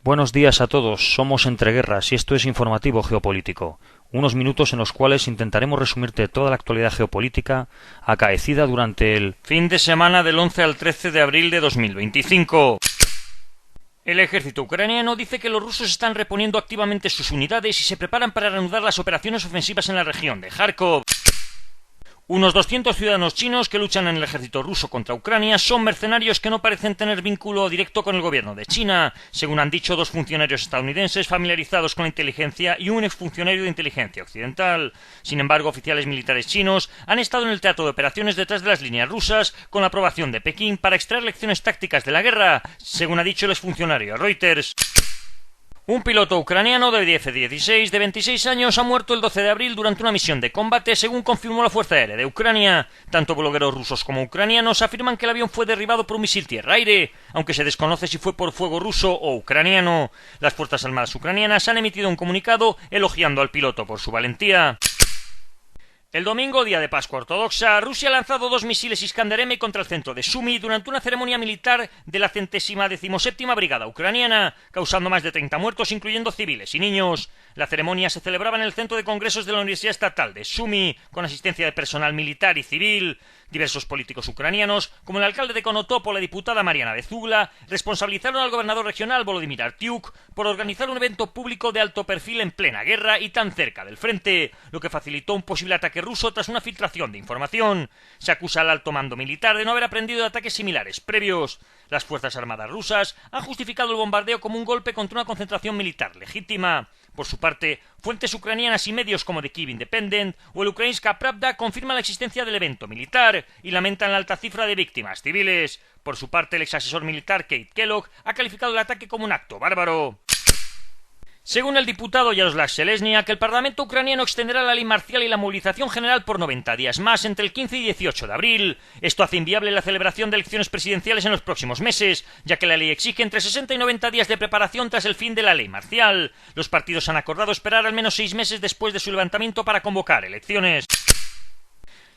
Buenos días a todos, somos Entre Guerras y esto es Informativo Geopolítico, unos minutos en los cuales intentaremos resumirte toda la actualidad geopolítica acaecida durante el fin de semana del 11 al 13 de abril de 2025. El ejército ucraniano dice que los rusos están reponiendo activamente sus unidades y se preparan para reanudar las operaciones ofensivas en la región de Kharkov. Unos 200 ciudadanos chinos que luchan en el ejército ruso contra Ucrania son mercenarios que no parecen tener vínculo directo con el gobierno de China, según han dicho dos funcionarios estadounidenses familiarizados con la inteligencia y un exfuncionario de inteligencia occidental. Sin embargo, oficiales militares chinos han estado en el teatro de operaciones detrás de las líneas rusas con la aprobación de Pekín para extraer lecciones tácticas de la guerra, según ha dicho el exfuncionario a Reuters. Un piloto ucraniano de F-16 de 26 años ha muerto el 12 de abril durante una misión de combate, según confirmó la Fuerza Aérea de Ucrania. Tanto blogueros rusos como ucranianos afirman que el avión fue derribado por un misil tierra-aire, aunque se desconoce si fue por fuego ruso o ucraniano. Las Fuerzas Armadas ucranianas han emitido un comunicado elogiando al piloto por su valentía. El domingo, día de Pascua Ortodoxa, Rusia ha lanzado 2 misiles Iskander-M contra el centro de Sumy durante una ceremonia militar de la 117ª Brigada Ucraniana, causando más de 30 muertos, incluyendo civiles y niños. La ceremonia se celebraba en el centro de congresos de la Universidad Estatal de Sumy, con asistencia de personal militar y civil. Diversos políticos ucranianos, como el alcalde de Konotop o la diputada Mariana Bezugla, responsabilizaron al gobernador regional Volodymyr Artyuk por organizar un evento público de alto perfil en plena guerra y tan cerca del frente, lo que facilitó un posible ataque ruso tras una filtración de información. Se acusa al alto mando militar de no haber aprendido de ataques similares previos. Las Fuerzas Armadas rusas han justificado el bombardeo como un golpe contra una concentración militar legítima. Por su parte, fuentes ucranianas y medios como The Kyiv Independent o el Ukrainska Pravda confirman la existencia del evento militar y lamentan la alta cifra de víctimas civiles. Por su parte, el ex asesor militar Keith Kellogg ha calificado el ataque como un acto bárbaro. Según el diputado Yaroslav Selesniak, el Parlamento ucraniano extenderá la ley marcial y la movilización general por 90 días más entre el 15 y 18 de abril. Esto hace inviable la celebración de elecciones presidenciales en los próximos meses, ya que la ley exige entre 60 y 90 días de preparación tras el fin de la ley marcial. Los partidos han acordado esperar al menos 6 meses después de su levantamiento para convocar elecciones.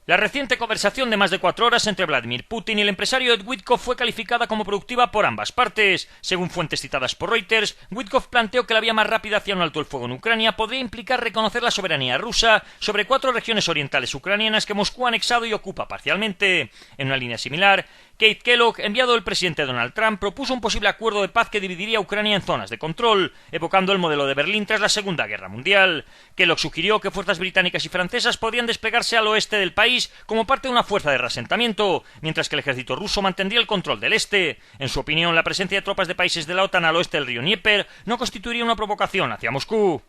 La reciente conversación de más de 4 horas entre Vladimir Putin y el empresario Ed Witkoff fue calificada como productiva por ambas partes. Según fuentes citadas por Reuters, Witkoff planteó que la vía más rápida hacia un alto el fuego en Ucrania podría implicar reconocer la soberanía rusa sobre 4 regiones orientales ucranianas que Moscú ha anexado y ocupa parcialmente. En una línea similar, Keith Kellogg, enviado del presidente Donald Trump, propuso un posible acuerdo de paz que dividiría a Ucrania en zonas de control, evocando el modelo de Berlín tras la Segunda Guerra Mundial. Kellogg sugirió que fuerzas británicas y francesas podrían desplegarse al oeste del país como parte de una fuerza de reasentamiento, mientras que el ejército ruso mantendría el control del este. En su opinión, la presencia de tropas de países de la OTAN al oeste del río Dnieper no constituiría una provocación hacia Moscú.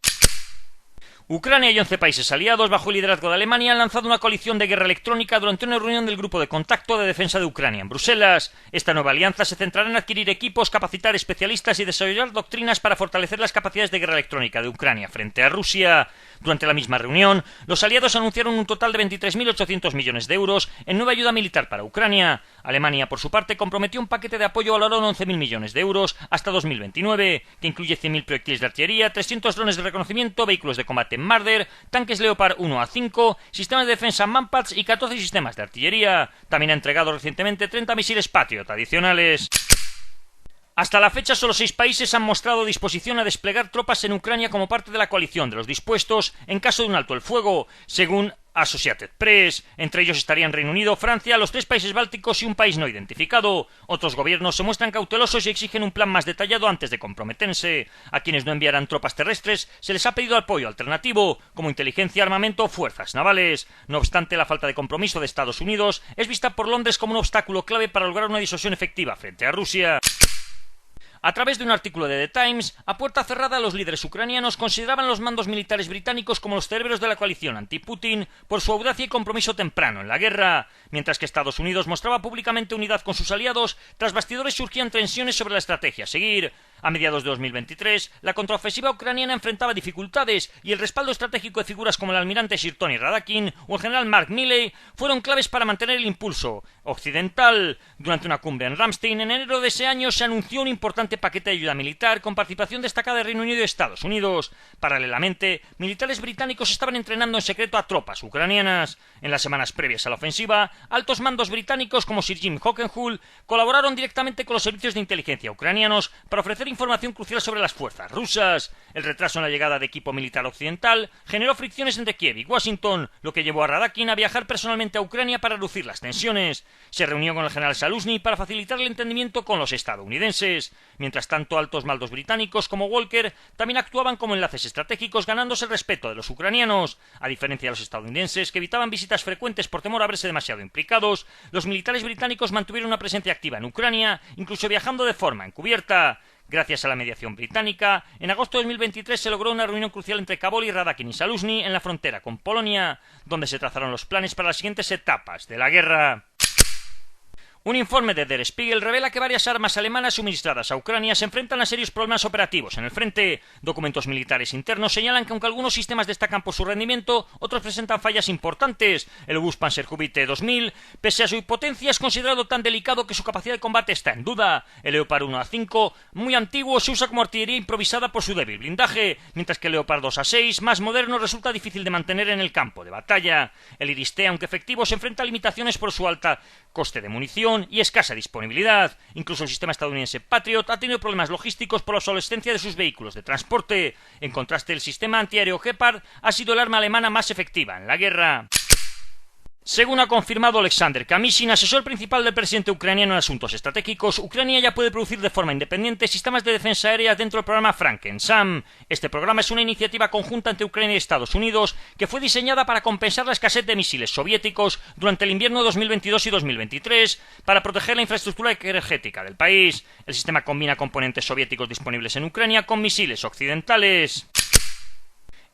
Ucrania y 11 países aliados, bajo el liderazgo de Alemania, han lanzado una coalición de guerra electrónica durante una reunión del Grupo de Contacto de Defensa de Ucrania en Bruselas. Esta nueva alianza se centrará en adquirir equipos, capacitar especialistas y desarrollar doctrinas para fortalecer las capacidades de guerra electrónica de Ucrania frente a Rusia. Durante la misma reunión, los aliados anunciaron un total de 23.800 millones de euros en nueva ayuda militar para Ucrania. Alemania, por su parte, comprometió un paquete de apoyo valorado en 11.000 millones de euros hasta 2029, que incluye 100.000 proyectiles de artillería, 300 drones de reconocimiento, vehículos de combate Marder, tanques Leopard 1 a 5, sistemas de defensa Manpads y 14 sistemas de artillería. También ha entregado recientemente 30 misiles Patriot adicionales. Hasta la fecha, solo 6 países han mostrado disposición a desplegar tropas en Ucrania como parte de la coalición de los dispuestos en caso de un alto el fuego, según Associated Press. Entre ellos estarían Reino Unido, Francia, los 3 países bálticos y un país no identificado. Otros gobiernos se muestran cautelosos y exigen un plan más detallado antes de comprometerse. A quienes no enviarán tropas terrestres se les ha pedido apoyo alternativo, como inteligencia, armamento o fuerzas navales. No obstante, la falta de compromiso de Estados Unidos es vista por Londres como un obstáculo clave para lograr una disuasión efectiva frente a Rusia. A través de un artículo de The Times, a puerta cerrada los líderes ucranianos consideraban los mandos militares británicos como los cerebros de la coalición anti-Putin por su audacia y compromiso temprano en la guerra, mientras que Estados Unidos mostraba públicamente unidad con sus aliados, tras bastidores surgían tensiones sobre la estrategia a seguir. A mediados de 2023, la contraofensiva ucraniana enfrentaba dificultades y el respaldo estratégico de figuras como el almirante Sirtony Radakin o el general Mark Milley fueron claves para mantener el impulso occidental. Durante una cumbre en Ramstein en enero de ese año se anunció un importante paquete de ayuda militar con participación destacada de Reino Unido y Estados Unidos. Paralelamente, militares británicos estaban entrenando en secreto a tropas ucranianas. En las semanas previas a la ofensiva, altos mandos británicos como Sir Jim Hockenhull colaboraron directamente con los servicios de inteligencia ucranianos para ofrecer conocer información crucial sobre las fuerzas rusas. El retraso en la llegada de equipo militar occidental generó fricciones entre Kiev y Washington, lo que llevó a Radakin a viajar personalmente a Ucrania para reducir las tensiones. Se reunió con el general Zaluzny para facilitar el entendimiento con los estadounidenses. Mientras tanto, altos mandos británicos como Walker también actuaban como enlaces estratégicos, ganándose el respeto de los ucranianos. A diferencia de los estadounidenses, que evitaban visitas frecuentes por temor a verse demasiado implicados, los militares británicos mantuvieron una presencia activa en Ucrania, incluso viajando de forma encubierta. Gracias a la mediación británica, en agosto de 2023 se logró una reunión crucial entre Kabul y Radakin y Zaluzny en la frontera con Polonia, donde se trazaron los planes para las siguientes etapas de la guerra. Un informe de Der Spiegel revela que varias armas alemanas suministradas a Ucrania se enfrentan a serios problemas operativos en el frente. Documentos militares internos señalan que aunque algunos sistemas destacan por su rendimiento, otros presentan fallas importantes. El obús Panzerhaubitze 2000, pese a su potencia, es considerado tan delicado que su capacidad de combate está en duda. El Leopard 1A5, muy antiguo, se usa como artillería improvisada por su débil blindaje, mientras que el Leopard 2A6, más moderno, resulta difícil de mantener en el campo de batalla. El Iris-T, aunque efectivo, se enfrenta a limitaciones por su alta coste de munición y escasa disponibilidad. Incluso el sistema estadounidense Patriot ha tenido problemas logísticos por la obsolescencia de sus vehículos de transporte. En contraste, el sistema antiaéreo Gepard ha sido el arma alemana más efectiva en la guerra. Según ha confirmado Alexander Kamyshin, asesor principal del presidente ucraniano en asuntos estratégicos, Ucrania ya puede producir de forma independiente sistemas de defensa aérea dentro del programa Franken-SAM. Este programa es una iniciativa conjunta entre Ucrania y Estados Unidos que fue diseñada para compensar la escasez de misiles soviéticos durante el invierno 2022 y 2023 para proteger la infraestructura energética del país. El sistema combina componentes soviéticos disponibles en Ucrania con misiles occidentales.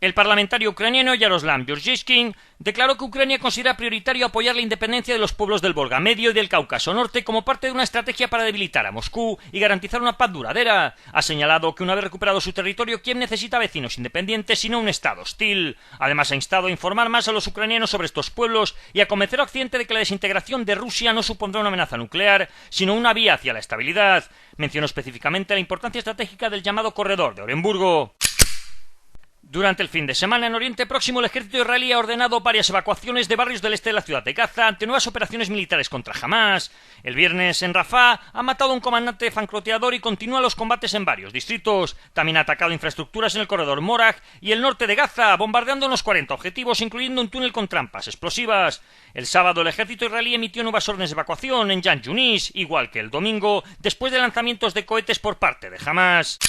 El parlamentario ucraniano Yaroslav Georgishkin declaró que Ucrania considera prioritario apoyar la independencia de los pueblos del Volga Medio y del Cáucaso Norte como parte de una estrategia para debilitar a Moscú y garantizar una paz duradera. Ha señalado que una vez recuperado su territorio, Kiev necesita vecinos independientes y no un Estado hostil. Además, ha instado a informar más a los ucranianos sobre estos pueblos y a convencer a Occidente de que la desintegración de Rusia no supondrá una amenaza nuclear, sino una vía hacia la estabilidad. Mencionó específicamente la importancia estratégica del llamado Corredor de Orenburgo. Durante el fin de semana en Oriente Próximo, el ejército israelí ha ordenado varias evacuaciones de barrios del este de la ciudad de Gaza ante nuevas operaciones militares contra Hamás. El viernes en Rafah ha matado a un comandante francotirador y continúan los combates en varios distritos. También ha atacado infraestructuras en el corredor Morag y el norte de Gaza, bombardeando unos 40 objetivos, incluyendo un túnel con trampas explosivas. El sábado el ejército israelí emitió nuevas órdenes de evacuación en Yan Yunis, igual que el domingo, después de lanzamientos de cohetes por parte de Hamás.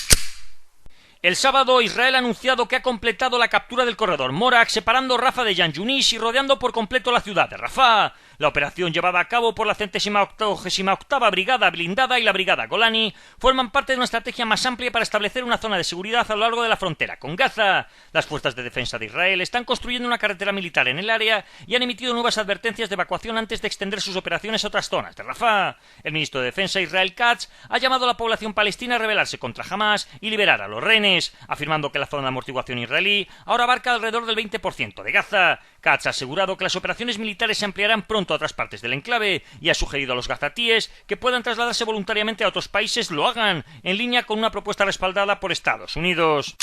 El sábado, Israel ha anunciado que ha completado la captura del corredor Morag, separando Rafah de Yan Yunis y rodeando por completo la ciudad de Rafah. La operación llevada a cabo por la 188ª Brigada Blindada y la Brigada Golani forman parte de una estrategia más amplia para establecer una zona de seguridad a lo largo de la frontera con Gaza. Las fuerzas de defensa de Israel están construyendo una carretera militar en el área y han emitido nuevas advertencias de evacuación antes de extender sus operaciones a otras zonas de Rafah. El ministro de Defensa Israel Katz ha llamado a la población palestina a rebelarse contra Hamás y liberar a los rehenes, afirmando que la zona de amortiguación israelí ahora abarca alrededor del 20% de Gaza. Katz ha asegurado que las operaciones militares se ampliarán pronto a otras partes del enclave y ha sugerido a los gazatíes que puedan trasladarse voluntariamente a otros países lo hagan, en línea con una propuesta respaldada por Estados Unidos.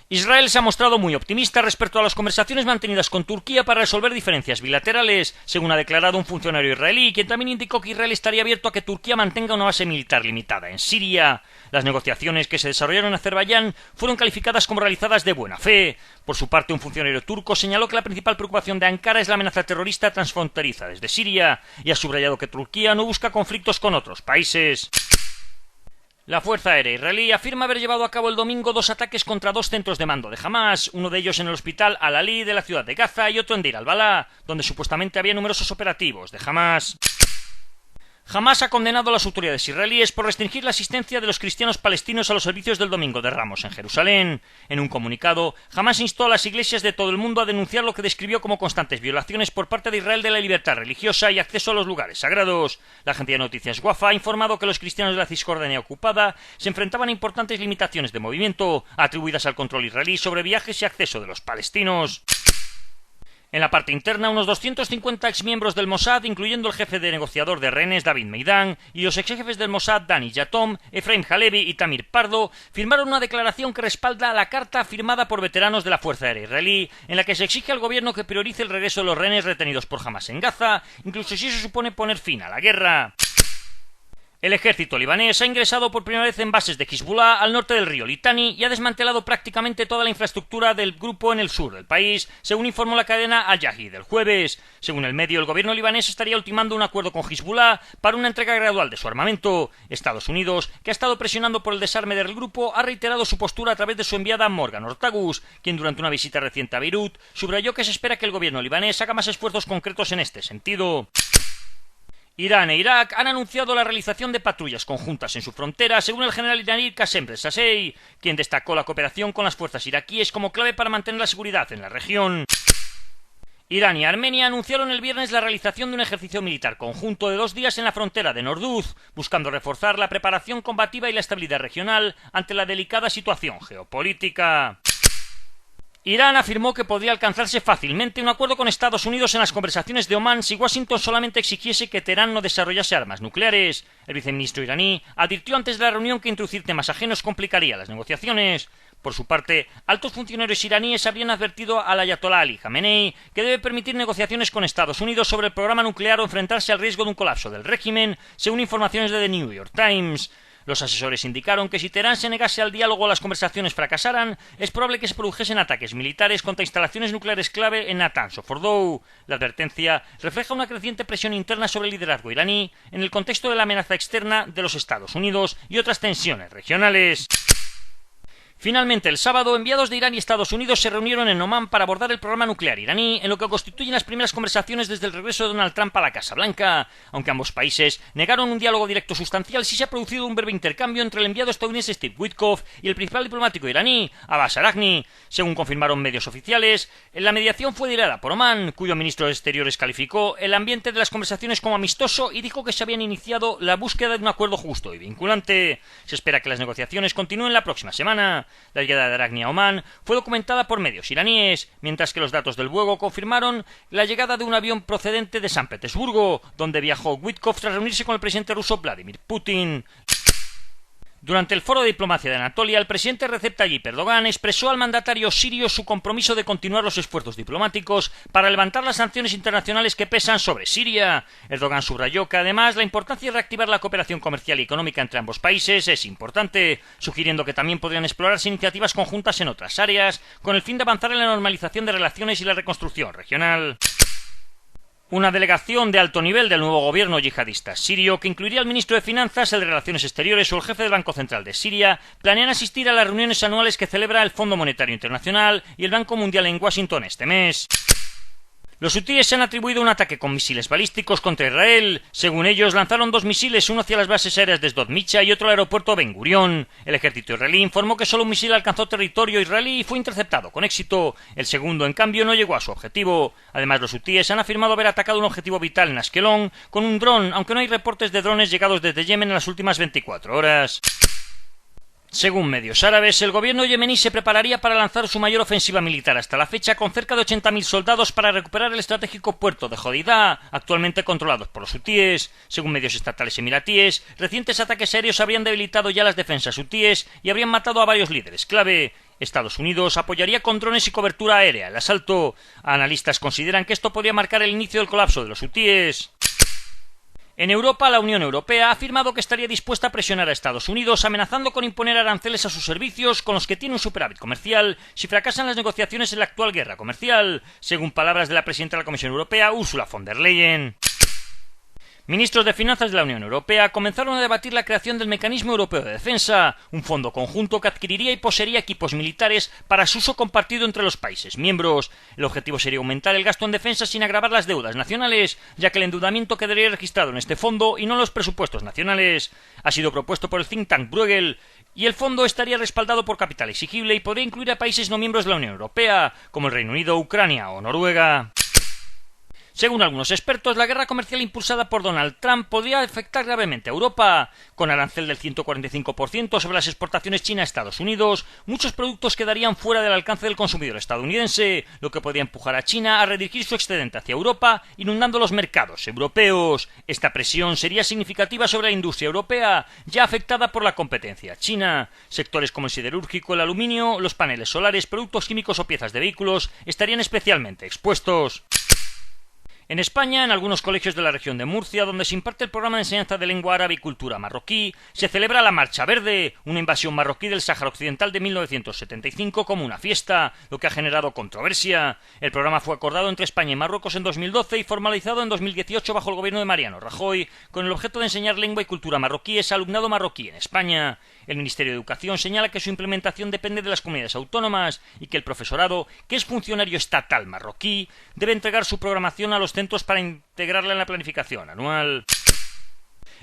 Israel se ha mostrado muy optimista respecto a las conversaciones mantenidas con Turquía para resolver diferencias bilaterales, según ha declarado un funcionario israelí, quien también indicó que Israel estaría abierto a que Turquía mantenga una base militar limitada en Siria. Las negociaciones que se desarrollaron en Azerbaiyán fueron calificadas como realizadas de buena fe. Por su parte, un funcionario turco señaló que la principal preocupación de Ankara es la amenaza terrorista transfronteriza desde Siria, y ha subrayado que Turquía no busca conflictos con otros países. La Fuerza Aérea israelí afirma haber llevado a cabo el domingo 2 ataques contra 2 centros de mando de Hamás, uno de ellos en el hospital Al-Ali de la ciudad de Gaza y otro en Deir al-Balá, donde supuestamente había numerosos operativos de Hamás. Hamás ha condenado a las autoridades israelíes por restringir la asistencia de los cristianos palestinos a los servicios del Domingo de Ramos en Jerusalén. En un comunicado, Hamás instó a las iglesias de todo el mundo a denunciar lo que describió como constantes violaciones por parte de Israel de la libertad religiosa y acceso a los lugares sagrados. La agencia de noticias Wafa ha informado que los cristianos de la Cisjordania ocupada se enfrentaban a importantes limitaciones de movimiento, atribuidas al control israelí sobre viajes y acceso de los palestinos. En la parte interna, unos 250 exmiembros del Mossad, incluyendo el jefe de negociador de rehenes David Meidan y los exjefes del Mossad Dani Yatom, Efraim Halevi y Tamir Pardo, firmaron una declaración que respalda la carta firmada por veteranos de la Fuerza Aérea israelí, en la que se exige al gobierno que priorice el regreso de los rehenes retenidos por Hamás en Gaza, incluso si eso supone poner fin a la guerra. El ejército libanés ha ingresado por primera vez en bases de Hezbollah al norte del río Litani y ha desmantelado prácticamente toda la infraestructura del grupo en el sur del país, según informó la cadena Al-Yahid el jueves. Según el medio, el gobierno libanés estaría ultimando un acuerdo con Hezbollah para una entrega gradual de su armamento. Estados Unidos, que ha estado presionando por el desarme del grupo, ha reiterado su postura a través de su enviada Morgan Ortagus, quien durante una visita reciente a Beirut subrayó que se espera que el gobierno libanés haga más esfuerzos concretos en este sentido. Irán e Irak han anunciado la realización de patrullas conjuntas en su frontera, según el general iraní Qasem Rezaei, quien destacó la cooperación con las fuerzas iraquíes como clave para mantener la seguridad en la región. Irán y Armenia anunciaron el viernes la realización de un ejercicio militar conjunto de 2 días en la frontera de Norduz, buscando reforzar la preparación combativa y la estabilidad regional ante la delicada situación geopolítica. Irán afirmó que podría alcanzarse fácilmente un acuerdo con Estados Unidos en las conversaciones de Omán si Washington solamente exigiese que Teherán no desarrollase armas nucleares. El viceministro iraní advirtió antes de la reunión que introducir temas ajenos complicaría las negociaciones. Por su parte, altos funcionarios iraníes habrían advertido al ayatolá Ali Jamenei que debe permitir negociaciones con Estados Unidos sobre el programa nuclear o enfrentarse al riesgo de un colapso del régimen, según informaciones de The New York Times. Los asesores indicaron que si Teherán se negase al diálogo o las conversaciones fracasaran, es probable que se produjesen ataques militares contra instalaciones nucleares clave en Natanz o Fordow. La advertencia refleja una creciente presión interna sobre el liderazgo iraní en el contexto de la amenaza externa de los Estados Unidos y otras tensiones regionales. Finalmente, el sábado, enviados de Irán y Estados Unidos se reunieron en Omán para abordar el programa nuclear iraní, en lo que constituyen las primeras conversaciones desde el regreso de Donald Trump a la Casa Blanca. Aunque ambos países negaron un diálogo directo sustancial, sí se ha producido un breve intercambio entre el enviado estadounidense Steve Witkoff y el principal diplomático iraní, Abbas Araghchi. Según confirmaron medios oficiales, la mediación fue liderada por Omán, cuyo ministro de Exteriores calificó el ambiente de las conversaciones como amistoso y dijo que se habían iniciado la búsqueda de un acuerdo justo y vinculante. Se espera que las negociaciones continúen la próxima semana. La llegada de Araghchi a Omán fue documentada por medios iraníes, mientras que los datos del vuelo confirmaron la llegada de un avión procedente de San Petersburgo, donde viajó Witkoff tras reunirse con el presidente ruso Vladimir Putin. Durante el foro de diplomacia de Anatolia, el presidente Recep Tayyip Erdogan expresó al mandatario sirio su compromiso de continuar los esfuerzos diplomáticos para levantar las sanciones internacionales que pesan sobre Siria. Erdogan subrayó que además la importancia de reactivar la cooperación comercial y económica entre ambos países es importante, sugiriendo que también podrían explorarse iniciativas conjuntas en otras áreas, con el fin de avanzar en la normalización de relaciones y la reconstrucción regional. Una delegación de alto nivel del nuevo gobierno yihadista sirio, que incluiría al ministro de Finanzas, el de Relaciones Exteriores o el jefe del Banco Central de Siria, planean asistir a las reuniones anuales que celebra el Fondo Monetario Internacional y el Banco Mundial en Washington este mes. Los hutíes se han atribuido un ataque con misiles balísticos contra Israel. Según ellos, lanzaron 2 misiles, uno hacia las bases aéreas de Sdot Micha y otro al aeropuerto Ben Gurion. El ejército israelí informó que solo un misil alcanzó territorio israelí y fue interceptado con éxito. El segundo, en cambio, no llegó a su objetivo. Además, los hutíes han afirmado haber atacado un objetivo vital en Askelon con un dron, aunque no hay reportes de drones llegados desde Yemen en las últimas 24 horas. Según medios árabes, el gobierno yemení se prepararía para lanzar su mayor ofensiva militar hasta la fecha, con cerca de 80.000 soldados para recuperar el estratégico puerto de Jodidá, actualmente controlados por los hutíes. Según medios estatales emiratíes, recientes ataques aéreos habrían debilitado ya las defensas hutíes y habrían matado a varios líderes clave. Estados Unidos apoyaría con drones y cobertura aérea el asalto. Analistas consideran que esto podría marcar el inicio del colapso de los hutíes. En Europa, la Unión Europea ha afirmado que estaría dispuesta a presionar a Estados Unidos, amenazando con imponer aranceles a sus servicios con los que tiene un superávit comercial si fracasan las negociaciones en la actual guerra comercial, según palabras de la presidenta de la Comisión Europea, Ursula von der Leyen. Ministros de Finanzas de la Unión Europea comenzaron a debatir la creación del Mecanismo Europeo de Defensa, un fondo conjunto que adquiriría y poseería equipos militares para su uso compartido entre los países miembros. El objetivo sería aumentar el gasto en defensa sin agravar las deudas nacionales, ya que el endeudamiento quedaría registrado en este fondo y no en los presupuestos nacionales. Ha sido propuesto por el think tank Bruegel, y el fondo estaría respaldado por capital exigible y podría incluir a países no miembros de la Unión Europea, como el Reino Unido, Ucrania o Noruega. Según algunos expertos, la guerra comercial impulsada por Donald Trump podría afectar gravemente a Europa. Con arancel del 145% sobre las exportaciones chinas a Estados Unidos, muchos productos quedarían fuera del alcance del consumidor estadounidense, lo que podría empujar a China a redirigir su excedente hacia Europa, inundando los mercados europeos. Esta presión sería significativa sobre la industria europea, ya afectada por la competencia china. Sectores como el siderúrgico, el aluminio, los paneles solares, productos químicos o piezas de vehículos estarían especialmente expuestos. En España, en algunos colegios de la región de Murcia, donde se imparte el programa de enseñanza de lengua árabe y cultura marroquí, se celebra la Marcha Verde, una invasión marroquí del Sáhara Occidental de 1975 como una fiesta, lo que ha generado controversia. El programa fue acordado entre España y Marruecos en 2012 y formalizado en 2018 bajo el gobierno de Mariano Rajoy, con el objeto de enseñar lengua y cultura marroquíes a alumnado marroquí en España. El Ministerio de Educación señala que su implementación depende de las comunidades autónomas y que el profesorado, que es funcionario estatal marroquí, debe entregar su programación a los centros para integrarla en la planificación anual.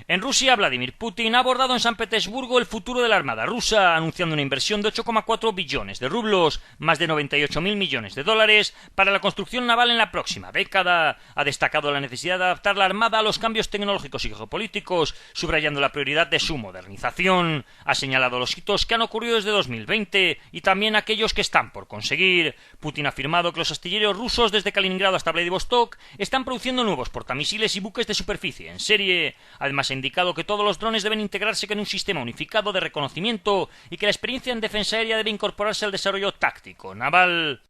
En Rusia, Vladimir Putin ha abordado en San Petersburgo el futuro de la Armada rusa, anunciando una inversión de 8,4 billones de rublos, más de 98.000 millones de dólares, para la construcción naval en la próxima década. Ha destacado la necesidad de adaptar la Armada a los cambios tecnológicos y geopolíticos, subrayando la prioridad de su modernización. Ha señalado los hitos que han ocurrido desde 2020 y también aquellos que están por conseguir. Putin ha afirmado que los astilleros rusos desde Kaliningrado hasta Vladivostok están produciendo nuevos portamisiles y buques de superficie en serie. Además, ha indicado que todos los drones deben integrarse con un sistema unificado de reconocimiento y que la experiencia en defensa aérea debe incorporarse al desarrollo táctico naval.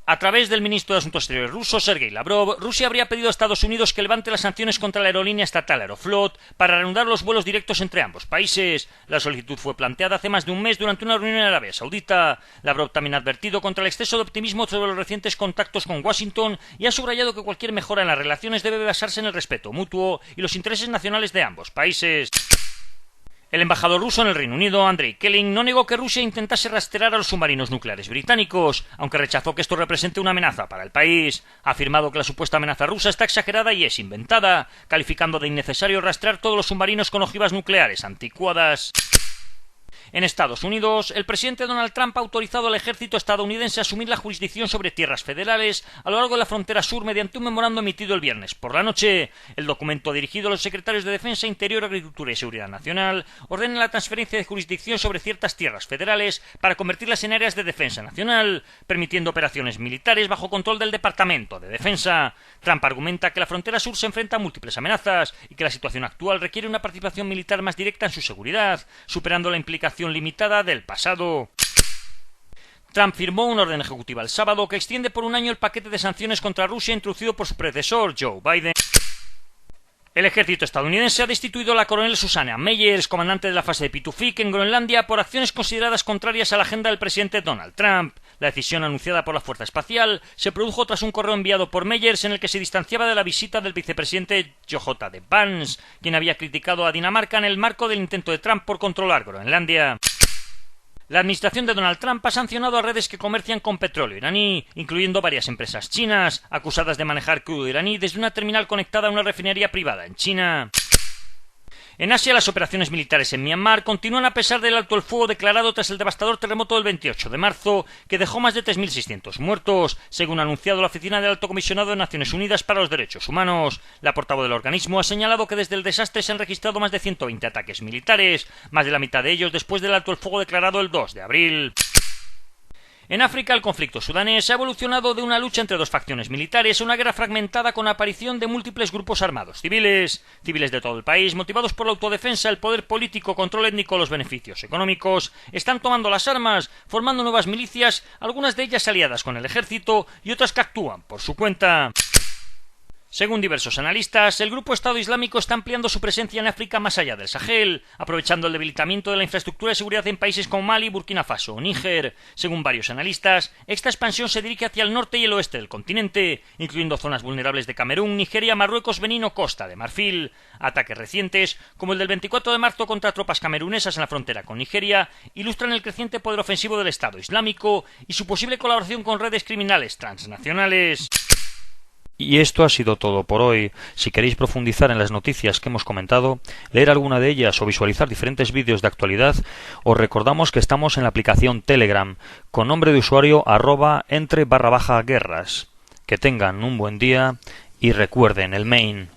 A través del ministro de Asuntos Exteriores ruso, Sergei Lavrov, Rusia habría pedido a Estados Unidos que levante las sanciones contra la aerolínea estatal Aeroflot para reanudar los vuelos directos entre ambos países. La solicitud fue planteada hace más de un mes durante una reunión en Arabia Saudita. Lavrov también ha advertido contra el exceso de optimismo sobre los recientes contactos con Washington y ha subrayado que cualquier mejora en las relaciones debe basarse en el respeto mutuo y los intereses nacionales de ambos países. El embajador ruso en el Reino Unido, Andrei Kelling, no negó que Rusia intentase rastrear a los submarinos nucleares británicos, aunque rechazó que esto represente una amenaza para el país. Ha afirmado que la supuesta amenaza rusa está exagerada y es inventada, calificando de innecesario rastrear todos los submarinos con ojivas nucleares anticuadas. En Estados Unidos, el presidente Donald Trump ha autorizado al ejército estadounidense a asumir la jurisdicción sobre tierras federales a lo largo de la frontera sur mediante un memorando emitido el viernes por la noche. El documento, dirigido a los secretarios de Defensa, Interior, Agricultura y Seguridad Nacional, ordena la transferencia de jurisdicción sobre ciertas tierras federales para convertirlas en áreas de defensa nacional, permitiendo operaciones militares bajo control del Departamento de Defensa. Trump argumenta que la frontera sur se enfrenta a múltiples amenazas y que la situación actual requiere una participación militar más directa en su seguridad, superando la implicación limitada del pasado. Trump firmó una orden ejecutiva el sábado que extiende por un año el paquete de sanciones contra Rusia introducido por su predecesor, Joe Biden. El ejército estadounidense ha destituido a la coronel Susanna Meyers, comandante de la fase de Pitufik en Groenlandia, por acciones consideradas contrarias a la agenda del presidente Donald Trump. La decisión anunciada por la Fuerza Espacial se produjo tras un correo enviado por Meyers en el que se distanciaba de la visita del vicepresidente J.D. Vance, quien había criticado a Dinamarca en el marco del intento de Trump por controlar Groenlandia. La administración de Donald Trump ha sancionado a redes que comercian con petróleo iraní, incluyendo varias empresas chinas, acusadas de manejar crudo iraní desde una terminal conectada a una refinería privada en China. En Asia, las operaciones militares en Myanmar continúan a pesar del alto el fuego declarado tras el devastador terremoto del 28 de marzo, que dejó más de 3.600 muertos, según ha anunciado la Oficina del Alto Comisionado de Naciones Unidas para los Derechos Humanos. La portavoz del organismo ha señalado que desde el desastre se han registrado más de 120 ataques militares, más de la mitad de ellos después del alto el fuego declarado el 2 de abril. En África, el conflicto sudanés ha evolucionado de una lucha entre dos facciones militares a una guerra fragmentada con la aparición de múltiples grupos armados civiles de todo el país, motivados por la autodefensa, el poder político, control étnico o los beneficios económicos, están tomando las armas, formando nuevas milicias, algunas de ellas aliadas con el ejército y otras que actúan por su cuenta. Según diversos analistas, el grupo Estado Islámico está ampliando su presencia en África más allá del Sahel, aprovechando el debilitamiento de la infraestructura de seguridad en países como Mali, Burkina Faso o Níger. Según varios analistas, esta expansión se dirige hacia el norte y el oeste del continente, incluyendo zonas vulnerables de Camerún, Nigeria, Marruecos, Benín o Costa de Marfil. Ataques recientes, como el del 24 de marzo contra tropas camerunesas en la frontera con Nigeria, ilustran el creciente poder ofensivo del Estado Islámico y su posible colaboración con redes criminales transnacionales. Y esto ha sido todo por hoy. Si queréis profundizar en las noticias que hemos comentado, leer alguna de ellas o visualizar diferentes vídeos de actualidad, os recordamos que estamos en la aplicación Telegram, con nombre de usuario @entre_guerras. Que tengan un buen día y recuerden el main.